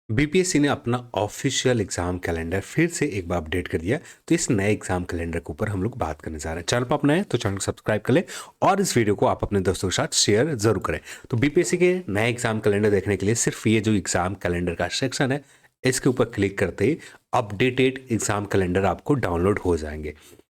BPSC ने अपना official exam calendar फिर से एक बार अपडेट कर दिया। तो इस नए एग्जाम कैलेंडर के ऊपर हम लोग बात करने जा रहे हैं। चैनल पर आप नए हैं तो चैनल को सब्सक्राइब कर ले और इस वीडियो को आप अपने दोस्तों के साथ शेयर जरूर करें। तो बीपीएससी के नए एग्जाम कैलेंडर देखने के लिए सिर्फ ये जो एग्जाम कैलेंडर का सेक्शन है इसके ऊपर क्लिक करते ही अपडेटेड एग्जाम कैलेंडर आपको डाउनलोड हो जाएंगे।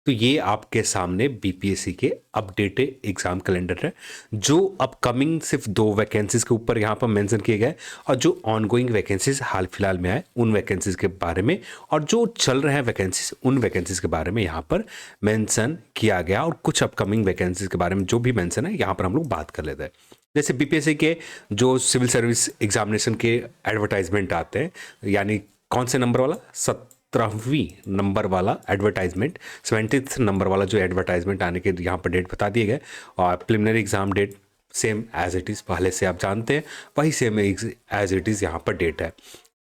तो ये आपके सामने बीपीएससी के अपडेटेड एग्जाम कैलेंडर है जो अपकमिंग सिर्फ 2 वैकेंसीज के ऊपर यहाँ पर मेंशन किए गए और जो ऑनगोइंग वैकेंसीज हाल फिलहाल में आए उन वैकेंसीज के बारे में और जो चल रहे हैं वैकेंसीज उन वैकेंसीज के बारे में यहाँ पर मेंशन किया गया और कुछ अपकमिंग वैकेंसीज के बारे में जो भी मेंशन है यहाँ पर हम लोग बात कर लेते हैं। जैसे बीपीएससी के जो सिविल सर्विस एग्जामिनेशन के एडवर्टाइजमेंट आते हैं, यानी कौन से नंबर वाला 17वीं नंबर वाला एडवर्टाइजमेंट, 70th नंबर वाला जो एडवर्टाइजमेंट आने के यहाँ पर डेट बता दिए गए और preliminary exam date same as it is पहले से आप जानते हैं वही सेम एज इट इज़ यहाँ पर डेट है।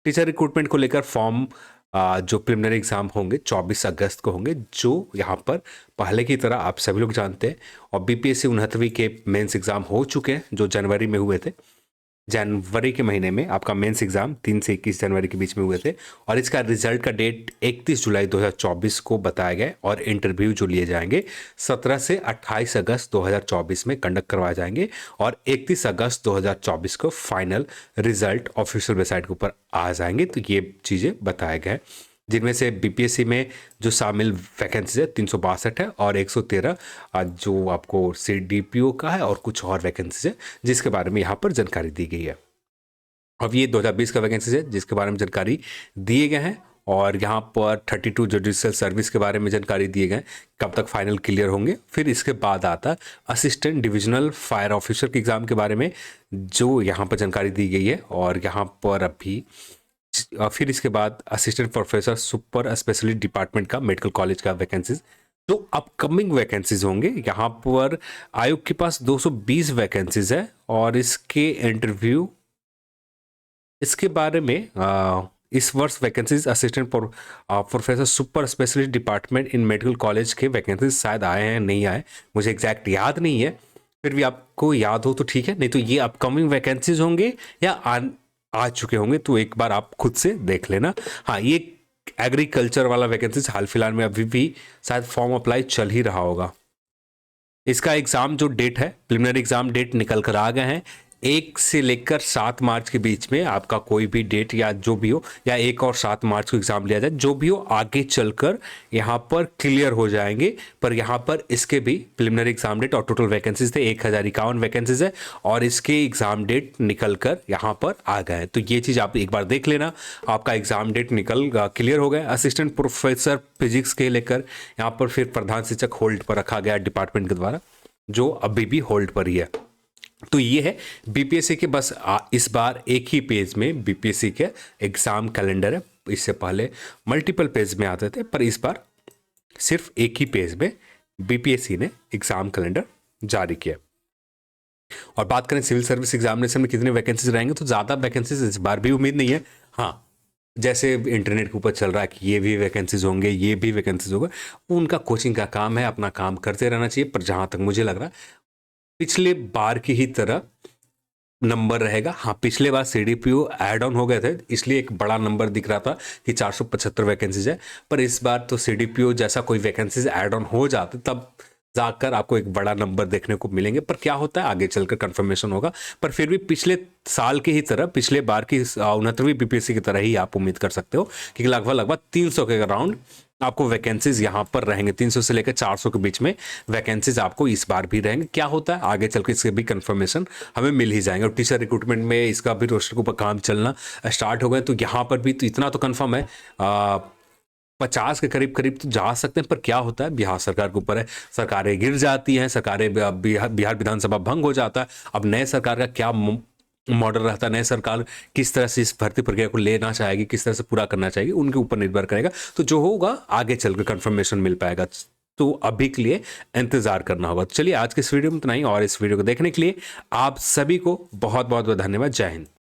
टीचर रिक्रूटमेंट को लेकर फॉर्म जो प्रिलिमिनरी एग्जाम होंगे 24 अगस्त को होंगे, जो यहाँ पर पहले की तरह आप सभी लोग जानते हैं। और बीपीएससी 69वीं के मेंस एग्जाम हो चुके हैं जो जनवरी में हुए थे। जनवरी के महीने में आपका मेंस एग्जाम 3 से 21 जनवरी के बीच में हुए थे और इसका रिजल्ट का डेट 31 जुलाई 2024 को बताया गया और इंटरव्यू जो लिए जाएंगे 17 से 28 अगस्त 2024 में कंडक्ट करवाए जाएंगे और 31 अगस्त 2024 को फाइनल रिजल्ट ऑफिशियल वेबसाइट के ऊपर आ जाएंगे। तो ये चीज़ें बताए गए जिनमें से बीपीएससी में जो शामिल वैकेंसीज है 362 है और 113 जो आपको सीडीपीओ का है और कुछ और वैकेंसीज है जिसके बारे में यहाँ पर जानकारी दी गई है। अब ये 2020 का वैकेंसीज है जिसके बारे में जानकारी दिए गए हैं और यहाँ पर 32 जुडिशियल सर्विस के बारे में जानकारी दिए गए कब तक फाइनल क्लियर होंगे। फिर इसके बाद आता असिस्टेंट डिविजनल फायर ऑफिसर के एग्ज़ाम के बारे में जो यहाँ पर जानकारी दी गई है और यहाँ पर अभी फिर इसके बाद assistant professor super specialist department का मेडिकल कॉलेज का वैकेंसीज जो अपकमिंग वैकेंसीज होंगे। यहाँ पर आयोग के पास 220 वैकेंसीज है और इसके इंटरव्यू इसके बारे में इस वर्ष vacancies assistant professor super specialist department in medical college के वैकेंसीज शायद आए हैं नहीं आए, मुझे एग्जैक्ट याद नहीं है। फिर भी आपको याद हो तो ठीक है, नहीं तो ये अपकमिंग वैकेंसीज होंगे या आ चुके होंगे तो एक बार आप खुद से देख लेना। हाँ, ये एग्रीकल्चर वाला वैकेंसीज हाल फिलहाल में अभी भी शायद फॉर्म अप्लाई चल ही रहा होगा। इसका एग्ज़ाम जो डेट है प्रिलिमिनरी एग्ज़ाम डेट निकल कर आ गए हैं 1 से लेकर 7 मार्च के बीच में आपका कोई भी डेट या जो भी हो या 1 और 7 मार्च को एग्ज़ाम लिया जाए, जो भी हो आगे चलकर यहाँ पर क्लियर हो जाएंगे। पर यहाँ पर इसके भी प्रिलिमिनरी एग्ज़ाम डेट और टोटल वैकेंसीज थे 1051 वैकेंसीज है और इसके एग्ज़ाम डेट निकल कर यहाँ पर आ गए हैं। तो ये चीज़ आप एक बार देख लेना, आपका एग्ज़ाम डेट निकल क्लियर हो गया। असिस्टेंट प्रोफेसर फिजिक्स के लेकर यहाँ पर फिर प्रधान शिक्षक होल्ड पर रखा गया डिपार्टमेंट के द्वारा, जो अभी भी होल्ड पर ही है। तो ये है बीपीएससी के बस इस बार एक ही पेज में बीपीएससी के एग्ज़ाम कैलेंडर है। इससे पहले मल्टीपल पेज में आते थे पर इस बार सिर्फ एक ही पेज में बीपीएससी ने एग्ज़ाम कैलेंडर जारी किया। और बात करें सिविल सर्विस एग्जामिनेशन में कितने वैकेंसीज रहेंगे तो ज़्यादा वैकेंसीज इस बार भी उम्मीद नहीं है। हाँ, जैसे इंटरनेट के ऊपर चल रहा है कि ये भी वैकेंसीज होंगे ये भी वैकेंसीज होगा, उनका कोचिंग का काम है, अपना काम करते रहना चाहिए। पर जहाँ तक मुझे लग रहा है पिछले बार की ही तरह नंबर रहेगा। हाँ, पिछले बार सीडीपीओ ऐड ऑन हो गए थे इसलिए एक बड़ा नंबर दिख रहा था कि 475 वैकेंसीज है, पर इस बार तो सीडीपीओ जैसा कोई वैकेंसीज ऐड ऑन हो जाते तब जाकर आपको एक बड़ा नंबर देखने को मिलेंगे। पर क्या होता है आगे चलकर कंफर्मेशन होगा। पर फिर भी पिछले साल की ही तरह पिछले बार की 69वीं बीपीएससी की तरह ही आप उम्मीद कर सकते हो कि लगभग 300 के अराउंड आपको वैकेंसीज यहाँ पर रहेंगे। 300 से लेकर 400 के बीच में वैकेंसीज आपको इस बार भी रहेंगे। क्या होता है आगे चल के इसके भी कंफर्मेशन हमें मिल ही जाएंगे। और टीचर रिक्रूटमेंट में इसका भी रोस्टर के ऊपर काम चलना स्टार्ट हो गए तो यहाँ पर भी तो इतना तो कन्फर्म है 50 के करीब तो जा सकते हैं। पर क्या होता है बिहार सरकार के ऊपर है, सरकारें गिर जाती हैं, सरकारें बिहार विधानसभा भंग हो जाता है। अब नए सरकार का क्या मॉडल रहता है, नए सरकार किस तरह से इस भर्ती प्रक्रिया को लेना चाहेगी, किस तरह से पूरा करना चाहेगी, उनके ऊपर निर्भर करेगा। तो जो होगा आगे चलकर कंफर्मेशन मिल पाएगा। तो अभी के लिए इंतजार करना होगा। चलिए आज के इस वीडियो में इतना ही और इस वीडियो को देखने के लिए आप सभी को बहुत बहुत धन्यवाद। जय हिंद।